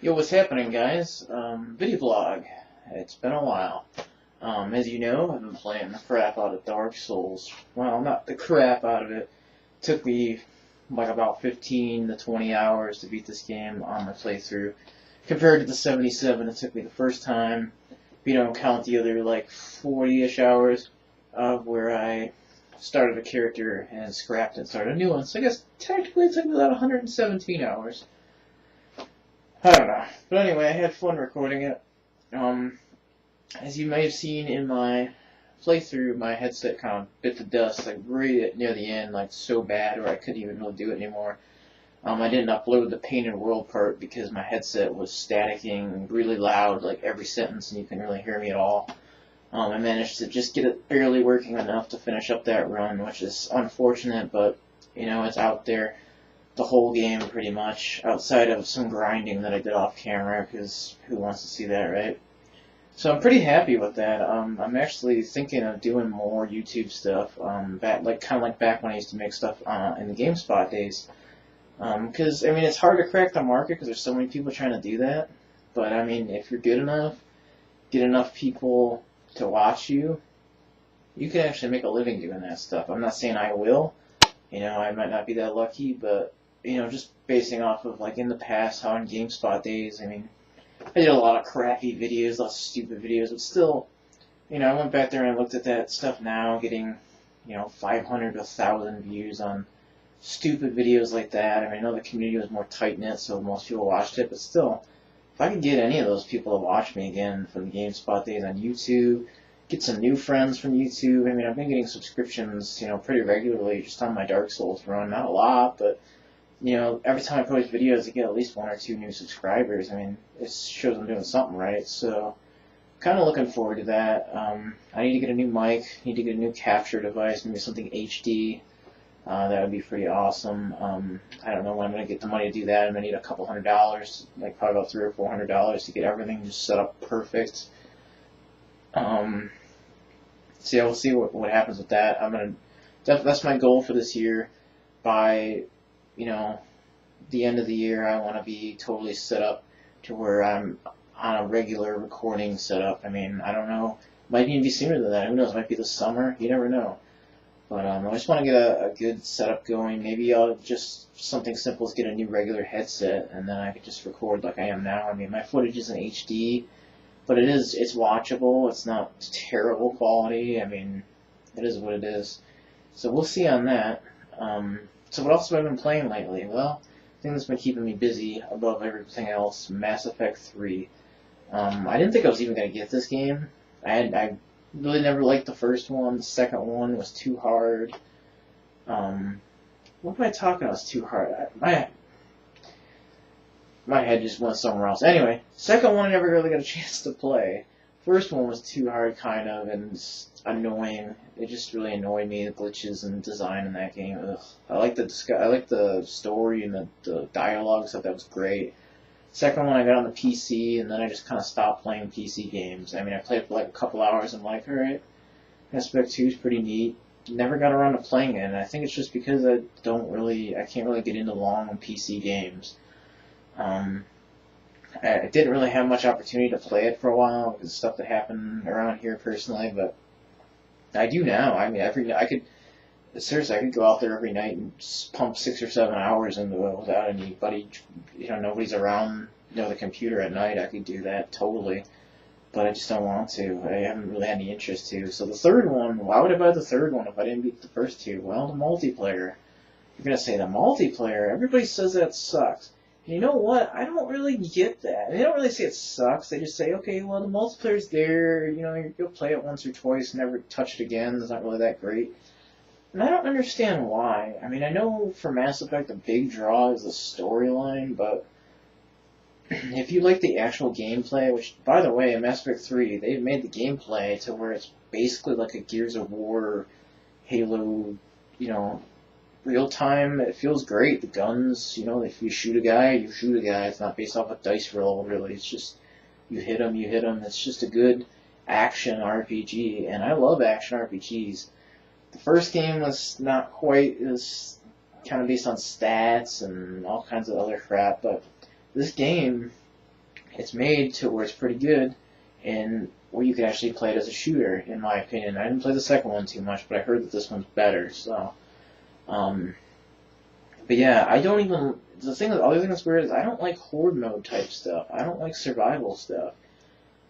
Yo, what's happening, guys? Video blog. It's been a while. As you know, I've been playing the crap out of Dark Souls. Well, not the crap out of it. Took me like about 15 to 20 hours to beat this game on my playthrough, compared to the 77 it took me the first time. If you don't count the other like 40-ish hours of where I started a character and scrapped and started a new one. So I guess technically it took me about 117 hours. I don't know. But anyway, I had fun recording it. As you may have seen in my playthrough, my headset kind of bit the dust, like right near the end, like so bad where I couldn't even really do it anymore. I didn't upload the painted world part because my headset was staticking really loud, like every sentence, and you couldn't really hear me at all. I managed to just get it barely working enough to finish up that run, which is unfortunate, but, you know, it's out there. The whole game, pretty much, outside of some grinding that I did off camera, because who wants to see that, right? So I'm pretty happy with that. I'm actually thinking of doing more YouTube stuff, kind of like back when I used to make stuff in the GameSpot days. Because, I mean, it's hard to crack the market because there's so many people trying to do that. But, I mean, if you're good enough, get enough people to watch you, you can actually make a living doing that stuff. I'm not saying I will. You know, I might not be that lucky, but, you know, just basing off of, like, in the past, how in GameSpot days, I mean, I did a lot of crappy videos, a lot of stupid videos, but still, you know, I went back there and looked at that stuff now, getting, you know, 500 to 1,000 views on stupid videos like that. I mean, I know the community was more tight-knit, so most people watched it, but still, if I could get any of those people to watch me again from the GameSpot days on YouTube, get some new friends from YouTube. I mean, I've been getting subscriptions, you know, pretty regularly just on my Dark Souls run. Not a lot, but, you know, every time I post videos, I get at least 1 or 2 new subscribers. I mean, it shows I'm doing something right, so kind of looking forward to that. I need to get a new mic, need to get a new capture device, maybe something HD. That would be pretty awesome. I don't know when I'm going to get the money to do that. I'm going to need a couple $100, like probably about $300 or $400 to get everything just set up perfect. So yeah, we'll see what happens with that. That's my goal for this year. By, you know, the end of the year, I want to be totally set up to where I'm on a regular recording setup. I mean, I don't know. Might even be sooner than that. Who knows? It might be the summer. You never know. But I just want to get a good setup going. Maybe I'll just something simple as get a new regular headset, and then I could just record like I am now. I mean, my footage isn't HD. But it's watchable. It's not terrible quality. I mean, it is what it is. So we'll see on that. So what else have I been playing lately? Well, the thing that's been keeping me busy above everything else, Mass Effect 3. I didn't think I was even going to get this game. I really never liked the first one. The second one was too hard. What am I talking about? It's too hard. My head just went somewhere else. Anyway, second one I never really got a chance to play. First one was too hard, kind of, and annoying. It just really annoyed me, the glitches and design in that game. Ugh. I like the story and the dialogue stuff. That was great. Second one I got on the PC, and then I just kind of stopped playing PC games. I mean, I played it for like a couple hours. I'm like, all right, Mass Effect 2 is pretty neat. Never got around to playing it, and I think it's just because I can't really get into long PC games. I didn't really have much opportunity to play it for a while because of stuff that happened around here personally, but I do now. I mean, I could go out there every night and pump 6 or 7 hours into it without anybody, you know, nobody's around, you know, the computer at night. I could do that totally, but I just don't want to. I haven't really had any interest to. So the third one, why would I buy the third one if I didn't beat the first two? Well, the multiplayer. You're going to say the multiplayer. Everybody says that sucks. You know what? I don't really get that. They don't really say it sucks. They just say, okay, well, the multiplayer's there. You know, you'll play it once or twice, never touch it again. It's not really that great. And I don't understand why. I mean, I know for Mass Effect, the big draw is the storyline, but if you like the actual gameplay, which, by the way, in Mass Effect 3, they've made the gameplay to where it's basically like a Gears of War, Halo, you know, real time. It feels great. The guns, you know, if you shoot a guy, you shoot a guy. It's not based off a dice roll, really. It's just, you hit him, you hit him. It's just a good action RPG, and I love action RPGs. The first game was not quite, it was kind of based on stats and all kinds of other crap, but this game it's made to where it's pretty good, and where you can actually play it as a shooter, in my opinion. I didn't play the second one too much, but I heard that this one's better. So, but yeah, I don't even. The other thing that's weird is I don't like horde mode type stuff. I don't like survival stuff.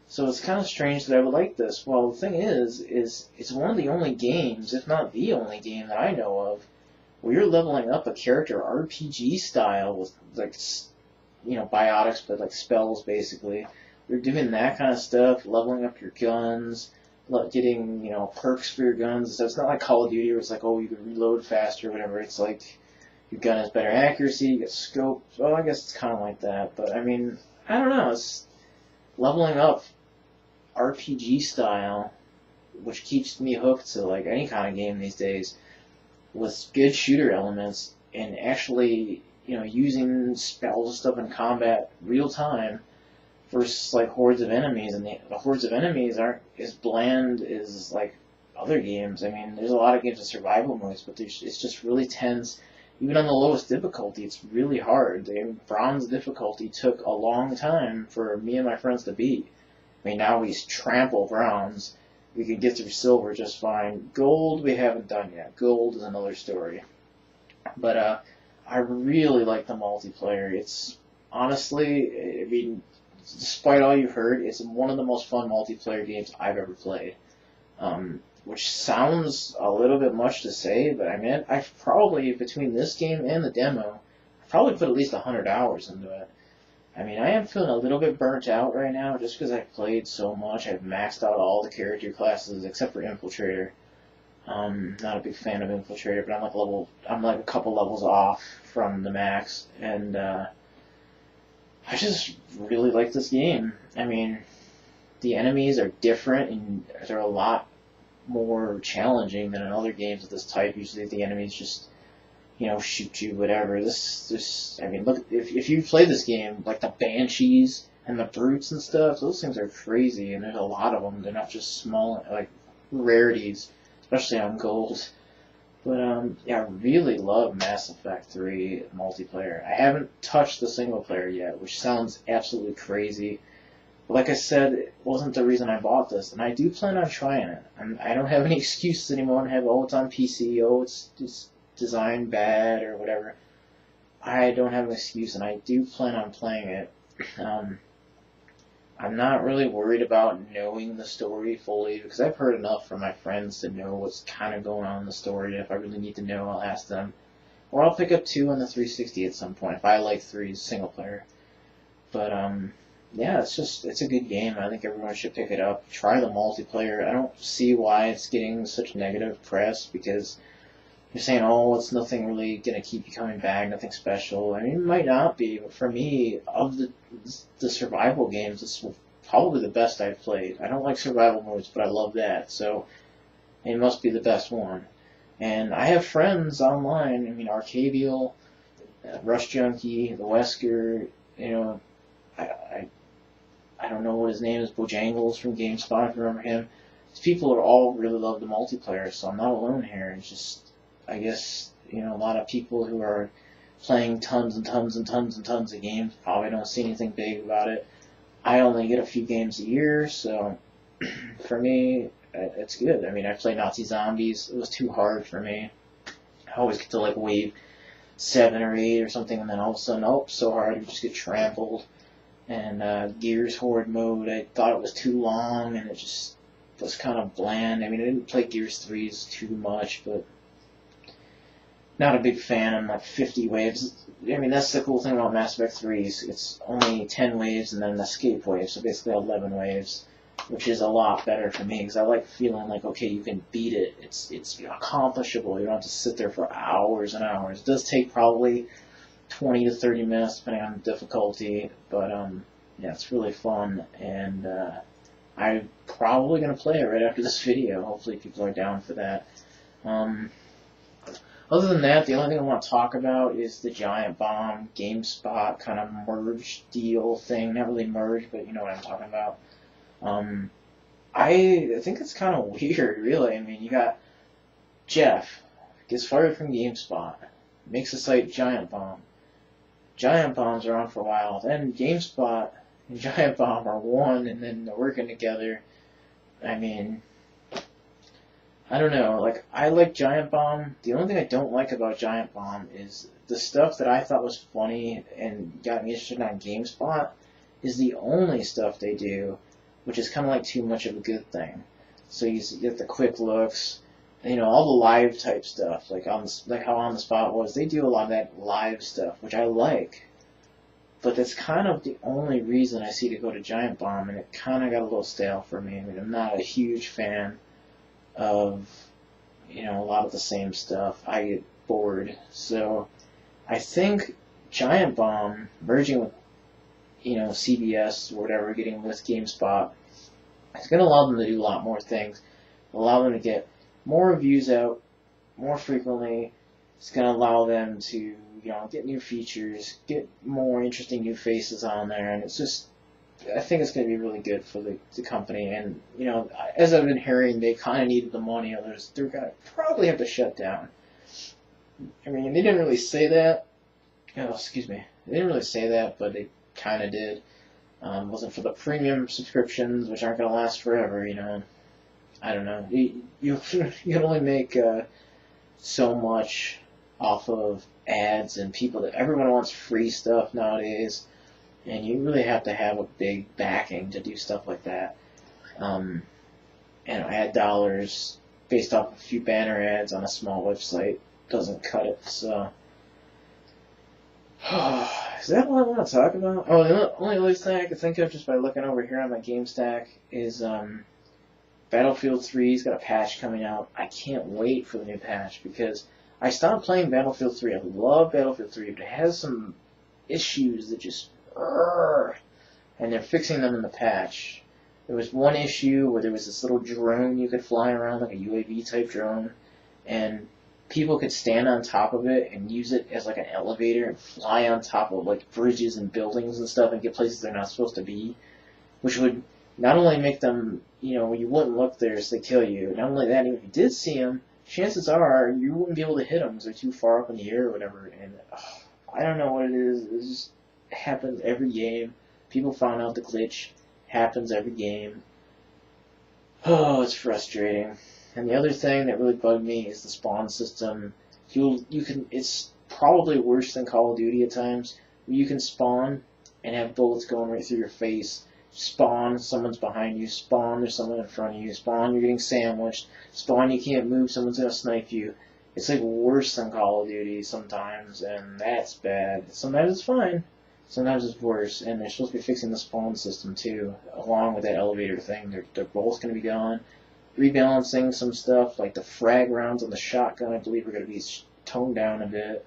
So it's kind of strange that I would like this. Well, the thing is it's one of the only games, if not the only game that I know of, where you're leveling up a character RPG style with like, biotics, but like spells basically. You're doing that kind of stuff, leveling up your guns, getting perks for your guns. So it's not like Call of Duty where it's like, oh, you can reload faster or whatever. It's like your gun has better accuracy, you get scope. Well, I guess it's kind of like that, but I mean, I don't know. It's leveling up RPG style, which keeps me hooked to like any kind of game these days, with good shooter elements and actually using spells and stuff in combat real time versus like hordes of enemies, and the hordes of enemies aren't as bland as like other games. I mean, there's a lot of games with survival modes, but it's just really tense. Even on the lowest difficulty, it's really hard. Bronze difficulty took a long time for me and my friends to beat. I mean, now we trample bronze. We can get through silver just fine. Gold, we haven't done yet. Gold is another story. But I really like the multiplayer. It's honestly, I mean, despite all you've heard, it's one of the most fun multiplayer games I've ever played. Which sounds a little bit much to say, but I mean, I've probably, between this game and the demo, I've probably put at least 100 hours into it. I mean, I am feeling a little bit burnt out right now just because I've played so much. I've maxed out all the character classes except for Infiltrator. Not a big fan of Infiltrator, but I'm like a couple levels off from the max, and I just really like this game. I mean, the enemies are different and they're a lot more challenging than in other games of this type. Usually the enemies just shoot you, whatever. I mean, look, if you play this game, like the Banshees and the Brutes and stuff, those things are crazy, and there's a lot of them. They're not just small, like, rarities, especially on gold. But, yeah, I really love Mass Effect 3 multiplayer. I haven't touched the single player yet, which sounds absolutely crazy. But like I said, it wasn't the reason I bought this, and I do plan on trying it. I don't have any excuses anymore to have, it's on PC, it's design bad or whatever. I don't have an excuse, and I do plan on playing it. I'm not really worried about knowing the story fully, because I've heard enough from my friends to know what's kind of going on in the story. If I really need to know, I'll ask them. Or I'll pick up 2 on the 360 at some point, if I like 3's single player. But, yeah, it's a good game. I think everyone should pick it up. Try the multiplayer. I don't see why it's getting such negative press, because you're saying, it's nothing really going to keep you coming back, nothing special. I mean, it might not be, but for me, of the survival games, it's probably the best I've played. I don't like survival modes, but I love that, so it must be the best one. And I have friends online, I mean, Arcavial, Rush Junkie, the Wesker, I don't know what his name is, Bojangles from GameSpot, if you remember him. These people are all really love the multiplayer, so I'm not alone here. It's just, I guess, a lot of people who are playing tons and tons and tons and tons of games probably don't see anything big about it. I only get a few games a year, so for me, it's good. I mean, I play Nazi Zombies. It was too hard for me. I always get to like wave 7 or 8 or something, and then all of a sudden, so hard, you just get trampled. And Gears Horde mode, I thought it was too long, and it just was kind of bland. I mean, I didn't play Gears 3s too much, but not a big fan. I'm like 50 waves. I mean, that's the cool thing about Mass Effect 3s. It's only 10 waves and then an escape wave, so basically 11 waves, which is a lot better for me, because I like feeling like, okay, you can beat it. It's accomplishable. You don't have to sit there for hours and hours. It does take probably 20 to 30 minutes, depending on the difficulty, but yeah, it's really fun, and I'm probably going to play it right after this video. Hopefully people are down for that. Other than that, the only thing I want to talk about is the Giant Bomb GameSpot kind of merge deal thing. Not really merge, but you know what I'm talking about. I think it's kind of weird, really. I mean, you got Jeff, gets fired from GameSpot, makes the site Giant Bomb. Giant Bomb's around for a while. Then GameSpot and Giant Bomb are one, and then they're working together. I mean, I don't know. Like, I like Giant Bomb. The only thing I don't like about Giant Bomb is the stuff that I thought was funny and got me interested on GameSpot is the only stuff they do, which is kind of like too much of a good thing. So you get the quick looks, you know, all the live type stuff, like how On the Spot was. They do a lot of that live stuff, which I like. But that's kind of the only reason I see to go to Giant Bomb, and it kind of got a little stale for me. I mean, I'm not a huge fan of, you know, a lot of the same stuff. I get bored. So I think Giant Bomb merging with, you know, CBS or whatever, getting with GameSpot, it's going to allow them to do a lot more things. Allow them to get more reviews out more frequently. It's going to allow them to, you know, get new features, get more interesting new faces on there, and it's just, I think it's going to be really good for the company. And, you know, as I've been hearing, they kind of needed the money. They're going to probably have to shut down. I mean, they didn't really say that. Oh, excuse me. They didn't really say that, but they kind of did. Wasn't for the premium subscriptions, which aren't going to last forever, you know. I don't know. You can only make so much off of ads and people that everyone wants free stuff nowadays, and you really have to have a big backing to do stuff like that. And ad dollars based off a few banner ads on a small website doesn't cut it. So, is that what I want to talk about? Oh, the only other thing I can think of just by looking over here on my game stack is Battlefield 3's got a patch coming out. I can't wait for the new patch because I stopped playing Battlefield 3. I love Battlefield 3, but it has some issues that just, and they're fixing them in the patch. There was one issue where there was this little drone you could fly around, like a UAV type drone, and people could stand on top of it and use it as like an elevator and fly on top of like bridges and buildings and stuff and get places they're not supposed to be, which would not only make them, you know, you wouldn't look there so they kill you. Not only that, even if you did see them, chances are you wouldn't be able to hit them because they're too far up in the air or whatever. And I don't know what it is. It just happens every game. People found out the glitch. Happens every game. Oh, it's frustrating. And the other thing that really bugged me is the spawn system. It's probably worse than Call of Duty at times. You can spawn and have bullets going right through your face. Spawn, someone's behind you. Spawn, there's someone in front of you. Spawn, you're getting sandwiched. Spawn, you can't move, someone's gonna snipe you. It's like worse than Call of Duty sometimes, and that's bad. Sometimes it's fine. Sometimes it's worse, and they're supposed to be fixing the spawn system too, along with that elevator thing. They're both going to be gone. Rebalancing some stuff, like the frag rounds on the shotgun, I believe are going to be toned down a bit.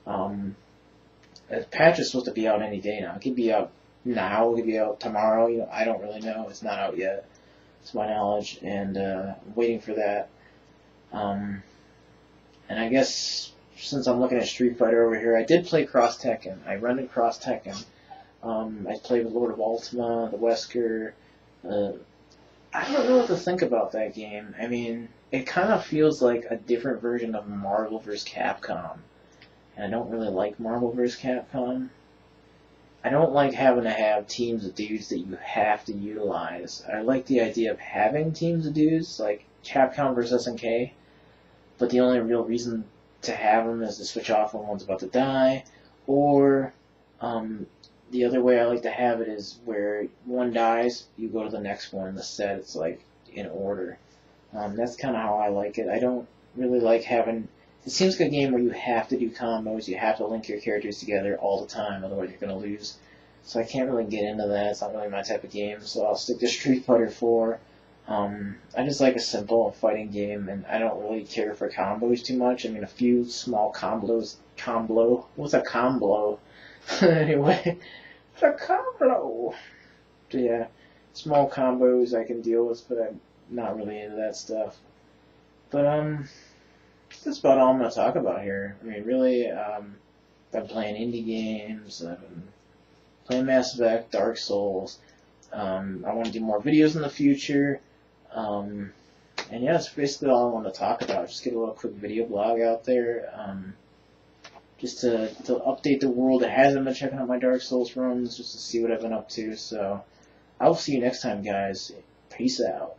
The patch is supposed to be out any day now. It could be out now, it could be out tomorrow. You know, I don't really know. It's not out yet, to my knowledge, and I'm waiting for that. And I guess since I'm looking at Street Fighter over here, I did play Cross Tekken. I rented Cross Tekken. I played with Lord of Ultima, the Wesker. I don't know what to think about that game. I mean, it kind of feels like a different version of Marvel vs. Capcom. And I don't really like Marvel vs. Capcom. I don't like having to have teams of dudes that you have to utilize. I like the idea of having teams of dudes, like Capcom vs. SNK. But the only real reason to have them is to switch off when one's about to die, or the other way I like to have it is where one dies, you go to the next one in the set. It's like in order. That's kind of how I like it. I don't really like having. It seems like a game where you have to do combos, you have to link your characters together all the time, otherwise you're going to lose. So I can't really get into that. It's not really my type of game. So I'll stick to Street Fighter 4. I just like a simple fighting game, and I don't really care for combos too much. I mean, a few small combos. What's a combo? Anyway, it's a combo. So yeah, small combos I can deal with, but I'm not really into that stuff. But that's about all I'm going to talk about here. I mean, really, I've been playing indie games. I've been playing Mass Effect, Dark Souls. I want to do more videos in the future. And yeah, that's basically all I want to talk about. Just get a little quick video blog out there. just to update the world that hasn't been checking out my Dark Souls runs, just to see what I've been up to. So I will see you next time, guys. Peace out.